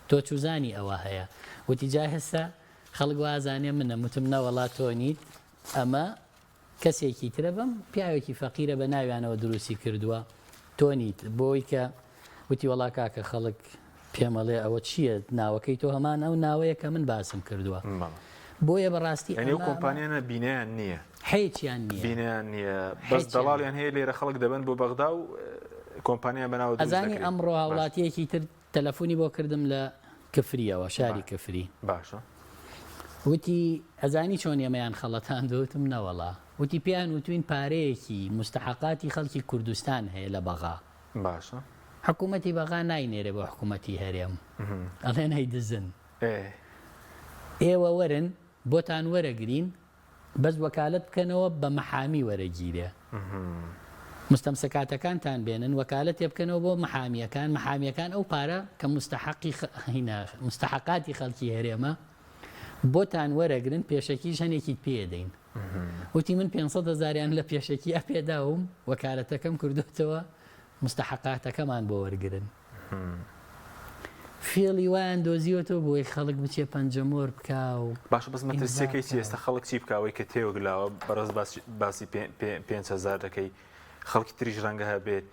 تۆ چوزانی ئەوە هەیە وتیجا هێستا خەڵک وازانێ منە وتم نەوەڵا تۆ نیت ئەمە کەسێکی ترە بم پیاوێکی فەقیرە بە ناویانەوە دروستی کردووە تۆ نیت بۆی کە وتی وەڵا کاکە خەڵک پێمەڵێ ئەوە چییە ناوەکەی تۆ هەمان ئەو ناوەیە کە من باسم کردووە بۆیە بەڕاستی ئەو کۆمپانیانە بینیان نییە هیچیان نییە بینیان نییە بەس دەڵالیان هەیە لێرە خەڵک دەبن بۆ بەغدا و کۆمپانیا بەناوە ئەزانی ئەمڕۆ هاوڵاتیەکی تر تەلەفۆنی بۆ کردم لە کفریەوە شاری کفری باشە وتی ئەزانی چۆن ئێمەیان خەڵەتان دەوتم نەوەڵا وتی پیان وتوین پارەیەکی مستحقاتی خەڵکی کوردستان هەیە لە بەغا باشە حکوومەتی بەغا ناینێرە بۆ حکوومەتی هەرێم ئەڵێن هەیدزن ئێوە وەرن بۆتان وەرەگرین بەس وەکالەت بکەنەوە بە مەحامی وەرەگیرێ مستەمسەکاتەکانتان بێنن وەکالەت تێ بکەنەوە بۆ مەحامیەکان ئەو پارە کە مستحقاتی خەڵکی هەرێمە بۆتان وەرەگرن پێشەکی ژەنێکی پێدەین وتی من 500,000 لە پێشەکی پێداوم وەکالەتەکەم کردوتەوە مستحقاتەکەمان بۆ وەرگرن فێڵی وایان دۆزیوەتەوە بۆی خەڵک بچێ پەنجەمۆر بکا و باشە بەس مەترسیەکەی چی ئێستا خەڵک چی بکاوەی کە تێوەگلاوە بەڕێز باسی 5,000 دەکەی خەڵکی تریش ڕەنگە هەبێت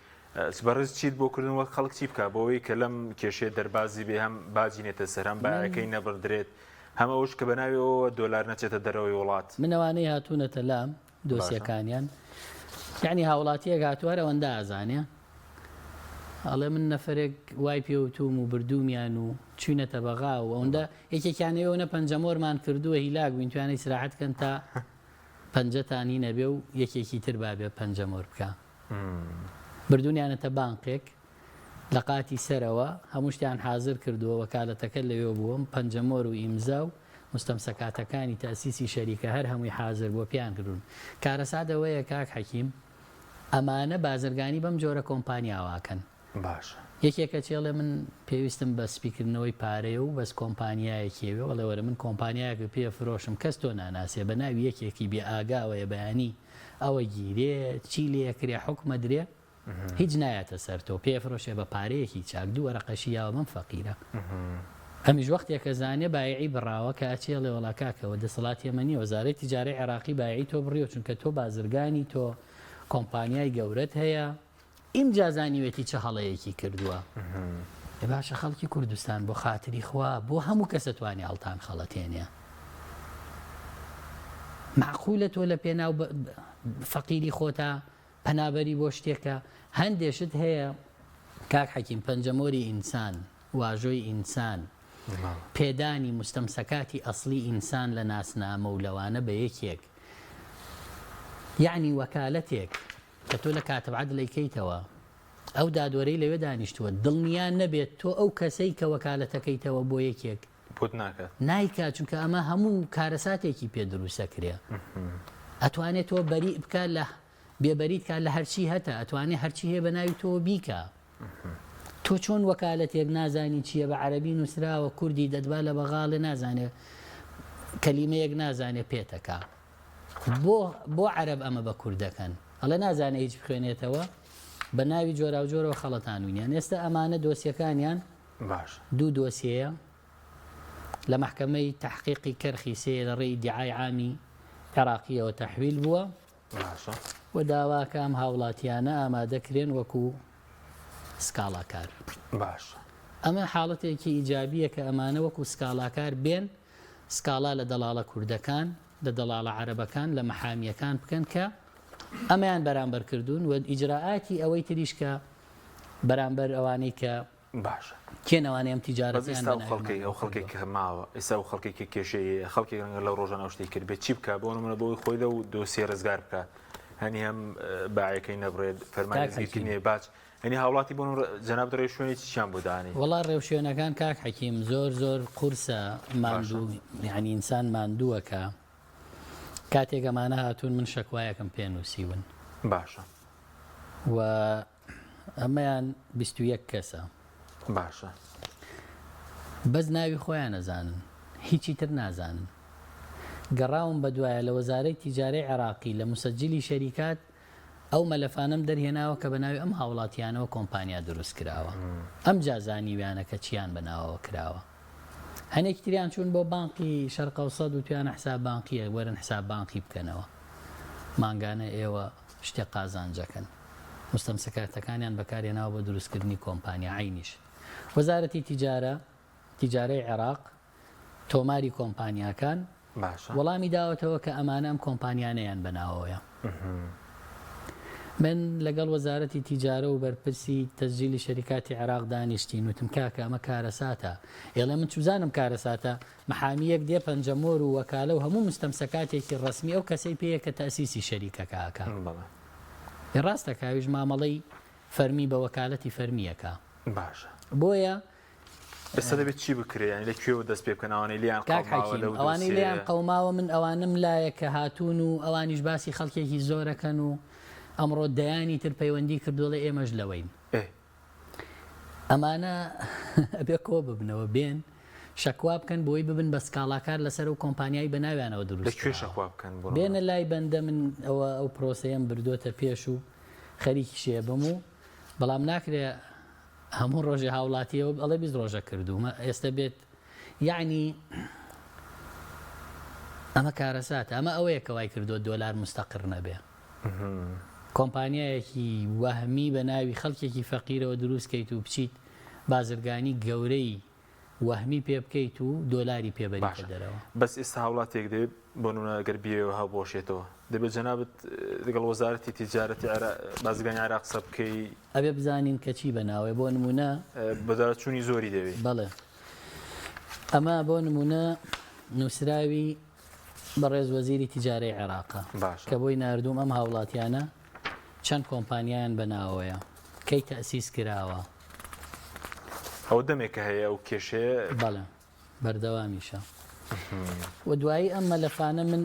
بەڕێز چیت بۆ کردن وەک خەڵک چی بکە بۆەوەی کە لەم کێشێ دەربازی بێ هەم باجینێتە سەر هەم باەکەی نەبڕدرێت هەمەوەش کە بەناویەوە دۆلار نەچێتە دەرەوەی وڵات منەوانەی هاتوونەتە لام دۆسیەکانیان یعنی هاوڵاتیەک هاتووارە ئەوەندە ئازانێ ئەڵێ من نەفرێک وای پێوتوم و بردومیان و چوینەتە بەغا و ئەوەندە یەکێکیانەوەنە پەنجەمۆرمان کردووە هیلاک بووین توانەی سراحەتکەن تا پەنجەتانی نەبێ و یەکێکی تر بابێ پەنجەمۆر بکە بردوونیانەتە بانقێک لە قاتی سەرەوە هەموو شتیان حاضر کردووە وەکالەتەکە لەوێ بووم پەنجەمۆر و ئیمزا و مستەمسەکاتەکانی تەسیسی شەریکە هەر هەمووی حاضر بۆ پیان کردوون کارەسادەوەیە کاک حەکیم ئەمانە بازرگانی بەم جۆرە کۆمپانیاواکەن باش یەکێکە چێڵێ من پێویستم بە سپیکردنەوەی پارەیە و بەس کۆمپانیایەکێوێ وەڵێ وەرە من کۆمپانیایەکە پێ فرۆشم کەس تۆ ناناسێ بە ناوی یەکێکی بێ ئاگاوەیە بەیانی ئەوە گیرێ چی لێکرێ حکومە درێ هیچ نایەتە سەر تۆ پێ فرۆشێ بە پارەیەکی چاک دوو وەرەقەشی یاوە من فەقیرە ئەمیش وەختێکە زانێ بایعی بڕاوە کە ئەچێڵێ وڵاکاکەوە دەسەڵاتی ئەمەنی وەزارەتی تیجارەی عێراقی بایعی تۆ بڕیەوە چونکە تۆ بازرگانی تۆ کۆمپانیای گەورەت هەیە ئیمجازانیوێتی چه هەڵەیەکی کردووە باشە خەڵکی کوردستان بۆ خاتری خوا بۆ هەموو کەسە توانی هەڵتان خەڵەتێنێ معقولە تۆ لە پێناو فەقیری خۆتا پەنابەری بۆ شتێکە هەندێشت هەیە کاک حەکیم پەنجەمۆری ئینسان واژۆی ئینسان پێدانی مستەمسەکاتی ئەسلی ئینسان لە ناسنامە و لەوانە بە یەکێک یعنی وەکالەتێک کە تۆ لە کاتەبعەت لەیکەیتەوە ئەو دادوەرەی لەوێ دانیشتووە دڵنیان نەبێت تۆ ئەو کەسەی کە وەکالەتەکەیتەوە بۆ یەکێک بۆت ناکات نایکات چونکە ئەمە هەموو کارەساتێکی پێ دروستە کرێ ئەتوانێت تۆ بەری بکات لە بێبەریت کات لە هەرچی هەتە ئەتوانێت هەرچی هەیە بە ناوی تۆ بیکە تۆ چۆن وەکالەتێک نازانی چییە بە عەرەبی نووسراوە کوردی دەدبا لە بەغاڵە نازانێت کەلیمەیەک نازانێت پێتەکە بۆ عەرەب ئەمە بە کوردەکەن هەڵە نازانێت هیچ بخوێنێتەوە بە ناوی جۆرا و جۆرەوە خەڵەتانوینیان ئێستا ئەمانە دۆسیەکانیان باش دوو دۆسیەیە لە محکەمەی تحقیقی کەرخی سێ لە ڕێی دیعای عامی عێراقیەوە تەحویل بووە و داواکەم هاوڵاتیانە ئامادەکرێن وەکو سکاڵاکار باش ئەمە حاڵەتێکی ئیجابیە کە ئەمانە وەکو سکاڵاکار بێن سکاڵا لە دەڵاڵە کوردەکان لە دەڵاڵە عەرەبەکان لە مەحامیەکان بکەن کە ئەمەیان بەرامبەر کردوون و ئیجراعاتی ئەوەی تریش کە بەرامبەر ئەوانەی کە باش کێنەوانەیەم تیجارەتیان خەڵکی ئەو خەڵکی کە ماوە ئێستا و خەڵکێکی کێشەیە خەڵکی لە ڕۆژانە شتی کرد بێت چی بکە بۆ نمونە بۆی خۆیدا و دۆسیە ڕزگار بکە هەنی هەم باعەکەی نەبڕێت فەرمانزیرکردنی باج هەنی هاوڵاتی بۆ جەناب دەڕێ شوێنی چیان بۆ دانی وەڵا ڕێوشێنەکان کاک حەکیم زۆر قورسە ماندوو یعنی ئینسان ماندووەکە کاتێک ئەمانە هاتوون من شەکوایەکەم پێنووسیون باشە و ئەمەیان 21 کەسە باشە بەس ناوی خۆیان نەزانن هیچی تر نازانن گەڕاوم بە دوایە لە وەزارەی تیجارەی عێراقی لە مسەجلی شەریکات ئەو مەلەفانەم دەرهێناوە کە بەناوی ئەم هاوڵاتیانەوە کۆمپانیا دروست کراوە ئەم جازانیویانە کە چیان بەناوەوە کراوە هەنێک تریان چوون بۆ بانقی شەرق ئەوسەد و تویانە حساب بانقیە وەرن حساب بانقی بکەنەوە مانگانە ئێوە شتێک قازانجەکەن مستەمسەکاتەکانیان بەکارهێناوە بۆ دروستکردنی کۆمپانیا عینیش وەزارەتی تیجارەی عێراق تۆماری کۆمپانیاکان وەڵامی داوەتەوە کە ئەمانە ئەم کۆمپانیانەیان بەناوەیە من لەگەڵ وەزارەتی تیجارە و بەرپرسی تەسجیلی شەریکاتی عێراق دانیشتین وتم کاکە ئەمە کارەساتە ئێڵێ من چوزانم کارەساتە مەحامیەک دێ پەنجەمۆر و وەکالە و هەموو مستەمسەکاتێکی ڕسمی ئەو کەسەی پێیە کە تەسیسی شەریکەکە ڕاستە کاویش مامەڵەی فەرمی بە وەکالەتی فەرمیەکە باشە بۆیە ئێستا دەبێت چی بکرێن لەکوێوە دەست پێ بکەن ئەوانەی لیان ئەوانەی لیان قەوماوە من ئەوانم لایە کە هاتوون و ئەوانیش باسی خەڵکێکی زۆرەکەن و ئەمڕۆ دەیانی تر پەیوەندی کردوڵێ ئێمەش لەوەین ئەمانە ئەبێ کۆ ببنەوە بێن شەکوا بکەن بۆی ببن بە سکاڵاکار لەسەر و کۆمپانیای بەناویانەوە دروست بێنە لای بەندە من ئەو پرۆسەیەم بردوۆتە پێش و خەریکی شێ بم و بەڵام ناکرێ هەموو ڕۆژی هاوڵاتیەوە ئەڵێ 20 ڕۆژە کردومە ئێستا بێت یعنی ئەمە کارەساتە ئەمە ئەوەیە کەوای کردووە دۆلار مستەقر نەبێ کۆمپانیایەکی وەهمی بە ناوی خەڵکێکی فەقیرەوە دروستکەیت و بچیت بازرگانی گەورەی وەهمی پێ بکەیت و دۆلاری پێبەریتە دەرەوە بەس ئێستا هاوڵاتێک دەبێت بۆ نمونە گەر بیەوە هەڵبۆشێتەوە دەبێت جەنابەت لەگەڵ وەزارەتی تیجارەتی بازرگانی عێراق قسە بکەی ئەبێ بزانین کە چی بەناوێ بۆ نمونە بەدارچوونی زۆری دەوێت بەڵێ ئەمە بۆ نمونە نووسراوی بەڕێز وەزیری تیجارەی عێراقە کە بۆی ناردووم ئەم هاوڵاتیانە چەند کۆمپانیایان بەناوەیە کەی تەسیس کراوە ئەو دەمێکە هەیە ئەو کێشەیە بەڵێ بەردەوامیشە و دوایی ئەم مەلەفانە من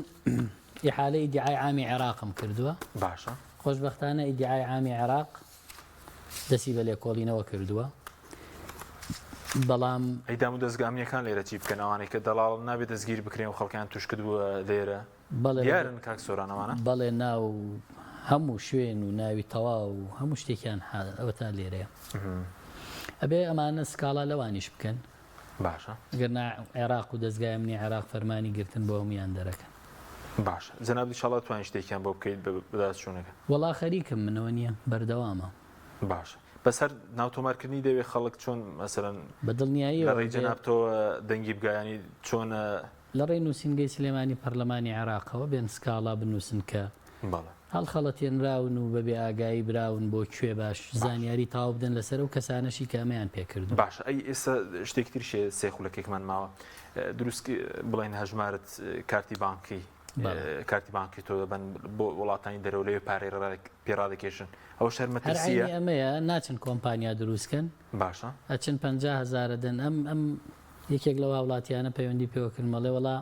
ئیحالەی ئیدعای عامی عێراقم کردووە باشە خۆشبەختانە ئیدعای عامی عێراق دەستی بە لێکۆڵینەوە کردووە بەڵام ئەیدام و دەستگامیەکان لێرە چی بکەن ئەوانەی کە دەڵاڵ نابێت دەستگیر بکرێن و خەڵکیان توش کردووە لێرە دیارن کاک سۆرانەوانە بەڵێ ناو هەموو شوێن و ناوی تەواو و هەموو شتێکیان ئەوە تا لێرەیە ئەبێ ئەمانە سکاڵا لەوانیش بکەن باشە ئەگەر عێراق و دەستگای ئەمنی عێراق فەرمانی گرتن بۆ هەمویان دەرەکەن باشە جەناب ئینشاڵڵا توانین شتێکیان بۆ بکەیت بەداستچوونەکە وەڵا خەریکم منەوە نییە بەردەوامە باشە بەسەر ناوتۆمارکردنی دەوێت خەڵک چۆن مەسەرەن بەدڵنیایی لە ڕێی جەناب تۆ دەنگی بگایانی چۆن لە ڕێی نووسینگەی سلێمانی پەرلەمانی عێراقەوە بێن سکاڵا بنووسن کە بەڵێ هەڵ خەڵەتێنراون و بەبێ ئاگایی براون بۆ کوێ باش زانیاری تاو بدەن لەسەر و کەسانەشی کە ئەمەیان پێکردو باشە ئەی ئێستا شتێکی تریشێ سێ خولەکێکمان ماوە دروست بڵێن هەژمارت کارتی بانکی کارتی بانکی تۆ دەبەن بۆ وڵاتانی دەرەوە لەوێ پارەی پێڕادەکێشن ئەو شەرمەترسیە ئەمەیە ناچن کۆمپانیا دروستکەن باشە ئەچن 50,000 دەن ئەم یەکێک لە وڵاتیانە پەیوەندی پێوەکرد مەڵێ وڵا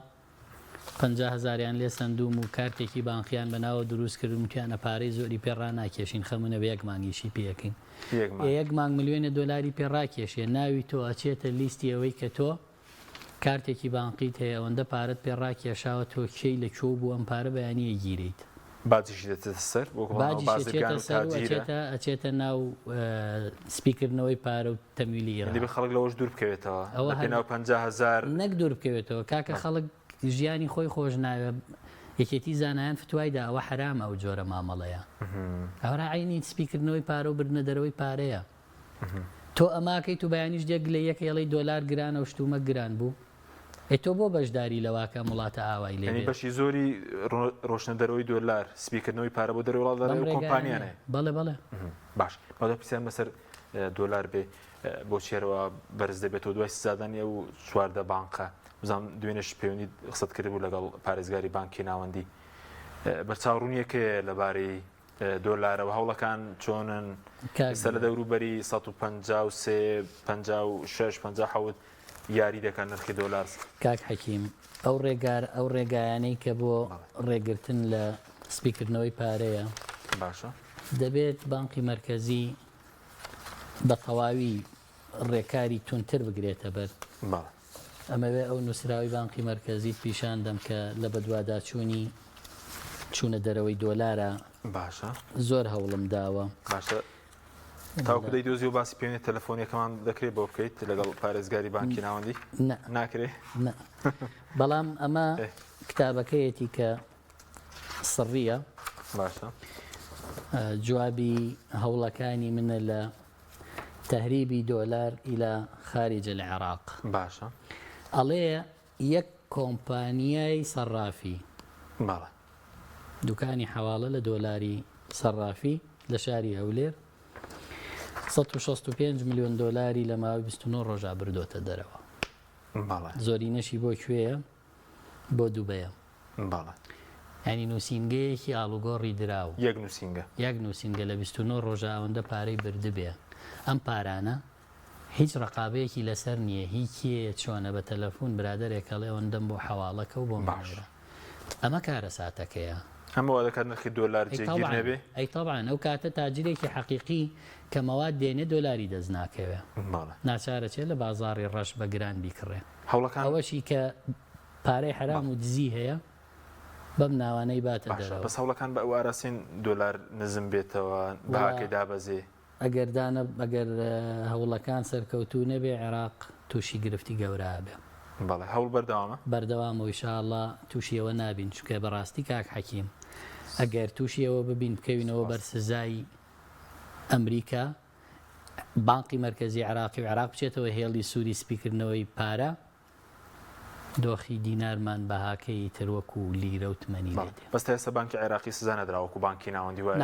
50,000یان لێ سندوم و کارتێکی بانقییان بەناوە دروست کردم کیانە پارەی زۆری پێڕا ناکێشین خەمونە بە یەک مانگیشی پێەکەین یەک مانگ ملیۆنە دۆلاری پێڕاکێشێ ناوی تۆ ئەچێتە لیستی ئەوەی کە تۆ کارتێکی بانقیت هەیە ئەوەندە پارەت پێڕاکێشاوە تۆ کێی لە کۆ بوو ئەم پارە بەیانیە گیریت باجیشی دەچێتە سەر ئەچێتە ناو سپیکردنەوەی پارە و تەمیلی بە خەڵک لەوەش دوور بکەوێتەوە ناو 50,000 نەک دوور بکەوێتەوە کاکە خەڵک ژیانی خۆی خۆش ناوێ یەکێتی زانایان فتوایدا ئەوە حرامە ئەو جۆرە مامەڵەیە ئەوە عینی سپیکردنەوەی پارە و بردنە دەرەوەی پارەیە تۆ ئەماکەیت و بەیانیش دێک لە یەکێڵی دۆلار گرانە و شتومە گران بوو تۆ بۆ بەشداری لەواکە وڵاتە ئاوای لێ بەشی زۆری ڕۆشنە دەرەوەی دۆلار سپیکردنەوەی پارە بۆ دەرەوەڵات دەرەوە کۆمپانیانە بەڵێ بەڵێ باش بەڵێ پرسیان بەسەر دۆلار بێ بۆ چێرەوە بەرز دەبێتەوە دوای سزادانیە و چواردە بانقە بزانام دوێنێش پەیوەندی قسەت کردبوو لەگەڵ پارێزگاری بانکی ناوەندی بەرچاوڕوونیەکە لەبارەی دۆلارەوە هەوڵەکان چۆنن ئێستا لە دەوروبەری 153 56 57 یاری دەکەن نرخی دۆلار کاک حەکیم ئەو ڕێگایانەی کە بۆ ڕێگرتن لە سپیکردنەوەی پارەیە باشە دەبێت بانقی مرکزی بە تەواوی ڕێکاری تونتر بگرێتە بەر ئەمەوێ ئەو نووسراوی بانقی مرکزی پیشان دەم کە لە بەدواداچوونی چوونە دەرەوەی دۆلارە باشە زۆر هەوڵم داوە باشە تاوکو دەی دۆزی و باسی پێوێنێت تەلەفۆنیەکەمان دەکرێت بۆ بکەیت لەگەڵ پارێزگاری بانکی ناوەندی ناکرێت بەڵام ئەمە کتابەکەیەتی کە سڕیە باشە جوابی هەوڵەکانی منە لە تهریبی دۆلار إلى خارج العراق باشە ئەڵێ یەک کۆمپانیای سەرافی دوکانی حواڵە لە دۆلاری سەرافی لە شاری هەولێر 165 ملیۆن دۆلاری لە ماوەی 29 ڕۆژا بردۆتە دەرەوە زۆرینەشی بۆ کوێیە بۆ دووبەیە ینی نووسینگەیەکی ئاڵوگۆڕی دراو یەک نووسینگە لە 29 ڕۆژە ئەوەندە پارەی بردبێ ئەم پارانە هیچ ڕقابەیەکی لەسەر نییە هیچیە چۆنە بە تەلەفۆن برادێکەڵێ ئەوەندەم بۆ حواڵەکە و بۆ ماشە ئەمە کارە ساتەکەیە هەموو دەکات نرخی دۆلار جێگیر نەبێ ئەی تەبعاً ئەو کاتە تاجرێکی حەقیقی کە مەواد دێنێ دۆلاری دەست ناکەوێ ناچارە چێت لە بازاڕی ڕەش بە گران بیکڕێ ئەوەشی کە پارەی حرام و دزی هەیە بەم ناوانەی باتە دەرەوە بەس هەوڵەکان بە ئەو ئاراسین دۆلار نزم بێتەوە بەهاکەی دابەزێ ئەگەر هەوڵەکان سەرکەوتوو نەبێ عێراق تووشی گرفتی گەورە بێ بەڵێ هەوڵ بەردەوامەوە ئینشاءڵڵا تووشیەوە نابین چونکە بەڕاستی کاک حەکیم ئەگەر تووشیەوە ببین بکەوینەوە بەر سزای ئەمریکا بانقی مرکزی عراقی و عراق بچێتەوە هێڵی سووری سپیکردنەوەی پارە دۆخی دینارمان بەهاکەی تروەکو و لیرە و تمەنی بەستە ئێستا بانکی عێراقی سزا نەدراوەکو بانکی ناوەندی وایە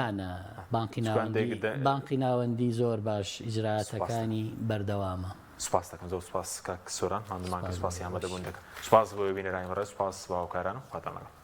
بانقی ناوەندی زۆر باش ئیجراعاتەکانی بەردەوامە سوپاس دەکەم زۆر سوپاس کاک سۆران هەندمان سوپاسی ئەمە دەبوون دەکەم سوپاس بۆ بینەرانی بەڕێز سوپاس باوکاران و خواتان لەگەڵ